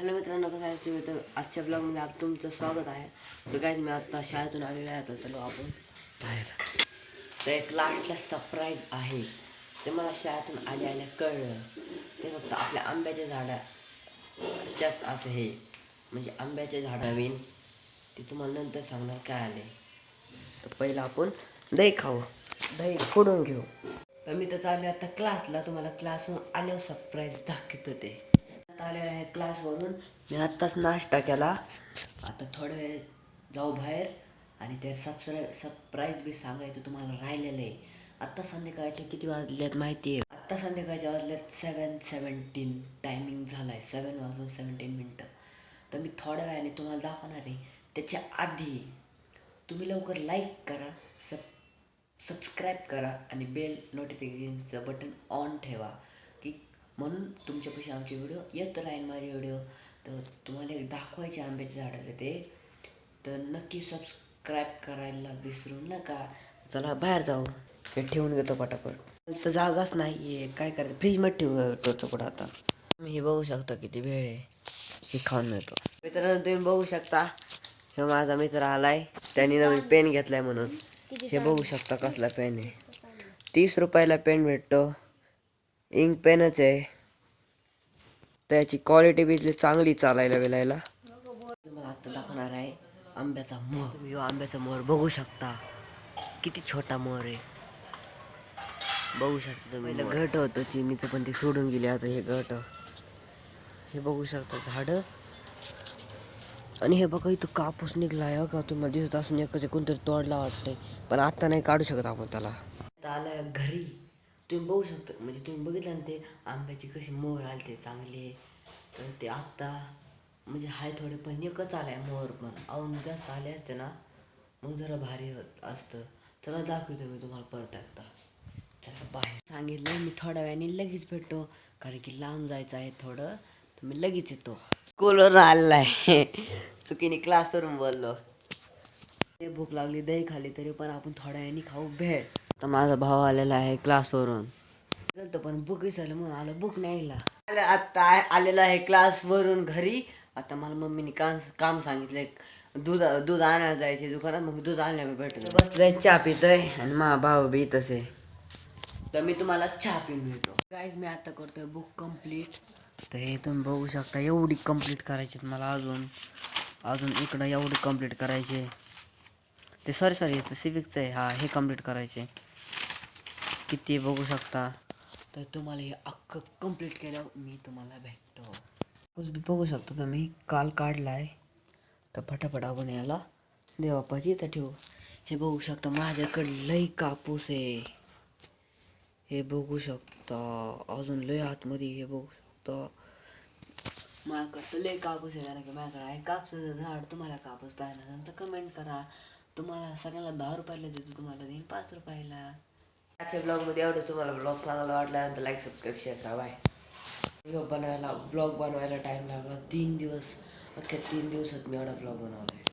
Hello मित्रांनो, कसं आहे तुम्ही? तर आजच्या ब्लॉगमध्ये तुमचं स्वागत आहे. तर काय मी आता शाळेतून आलेलो आहे. तर चलो आपण बाहेर. तर एक लास्टला सरप्राईज आहे. ते मला शाळेतून आल्या कळलं. ते फक्त आपल्या आंब्याच्या झाडाच्याच असं हे म्हणजे आंब्याचे झाड नवीन ते तुम्हाला नंतर सांगणार काय आले. तर पहिलं आपण दही खाऊ, दही फोडून घेऊ. तर मी तर चालले आता क्लासला. तुम्हाला क्लासहून आल्यावर सरप्राईज दाखवत होते. आलेला आहे क्लासवरून. मी आत्ताच नाश्ता केला. आता थोड्या वेळ जाऊ बाहेर आणि ते सरप्राईज बी सांगायचं तुम्हाला राहिलेलं आहे. आत्ता संध्याकाळचे किती वाजलेत माहिती आहे? आत्ता संध्याकाळचे वाजलेत 7:17. टायमिंग झाला आहे 7:17. तर मी थोड्या वेळाने तुम्हाला दाखवणार आहे. त्याच्या आधी तुम्ही लवकर लाईक करा, सबस्क्राईब करा आणि बेल नोटिफिकेशनचं बटन ऑन ठेवा की म्हणून तुमच्यापाशी आमचे व्हिडिओ येत राहील. माझे व्हिडिओ तर तुम्हाला एक दाखवायचे आंब्याचे झाडाचे ते, तर नक्की सबस्क्राईब करायला विसरू नका. चला बाहेर जाऊ. हे ठेवून घेतो पटापट. तर जागाच नाही आहे, काय करायचं? फ्रीजमध्ये ठेवतो चोकडा. आता तुम्ही हे बघू शकता किती वेळ आहे. हे खाऊन मिळतो. मित्रांनो तुम्ही बघू शकता, हे माझा मित्र आलाय. त्यांनी नवीन पेन घेतलाय म्हणून. हे बघू शकता कसला पेन आहे. 30 रुपयाला पेन भेटतो. इंक पेनच आहे. त्याची क्वालिटी बिजली चांगली चालायला वेलायला. तुम्हाला आता दाखवणार आहे आंब्याचा मोर. तुम्ही आंब्याचा मोर बघू शकता किती छोटा मोर आहे. बघू शकता तुम्ही. घट होतं चिनीचं पण ते सोडून गेले. आता हे घट हे बघू शकता झाड. आणि हे बघा इथं कापूस निघलाय का तुम्हाला दिसत असून एकच कोणतरी तोडला वाटतंय, पण आता नाही काढू शकत आपण त्याला. आता आलाय घरी. तुम्ही बघू शकता म्हणजे तुम्ही बघितलं ना ते आंब्याची कशी मोहर आले ते चांगले. तर ते आत्ता म्हणजे हाय थोडे पण एकच आलाय मोहर. पण अजून जास्त आले असते ना मग जरा भारी होत असतं. चला दाखवतो मी तुम्हाला परत एकदा. चला बाहेर सांगितलं मी थोड्या वेळाने लगेच भेटतो, कारण की लांब जायचं आहे थोडं. तर मी लगेच येतो. कूलर आलाय. चुकीने क्लासवरून बोललो. ते भूक लागली दही खाली तरी पण आपण थोड्या वेळाने खाऊ भेळ. तर माझा भाव आलेला आहे क्लासवरून. पण बुक विसरलं म्हणून आलो बुक न्यायला. आता आलेला आहे क्लासवरून घरी. आता मला मम्मीने काम सांगितलंय. दूध आणायला जायचे दुकानात. मग दूध आणायला भेटलं. बसलाय चहा पितोय आणि माझा भाऊ बी तसे. तर मी तुम्हाला चहा पिऊन मिळतो. गाईज मी आता करतोय बुक कंप्लीट. तर हे तुम्ही बघू शकता एवढी कंप्लीट करायची मला. अजून इकडं एवढी कंप्लीट करायचे. ते सॉरी सिविकचं आहे. हा हे कंप्लीट करायचे. किती बघू शकता. तर तुम्हाला हे अख्खं कंप्लीट केल्यावर मी तुम्हाला भेटतो. बघू शकता तुम्ही काल काढलाय. तर फटाफट आपण याला देवापाशी तर ठेवू. हे बघू शकता माझ्याकडे लई कापूस आहे. हे बघू शकता अजून लय आतमध्ये. हे बघू शकता माझ्याकडं लय कापूस आहे. कारण की माझ्याकडे आहे कापसाचं झाड. तुम्हाला कापूस पाहिजे नंतर कमेंट करा. तुम्हाला सगळ्यांना 10 रुपयाला देतो, तुम्हाला देईन 5 रुपयाला. आजच्या ब्लॉगमध्ये एवढं. तुम्हाला ब्लॉग चांगला वाटला तर लाईक सबस्क्राईब शेअर करा. बाय. ब्लॉग बनवायला टाईम लागला 3 दिवस. अख्ख्या 3 दिवसात मी एवढा ब्लॉग बनवला आहे.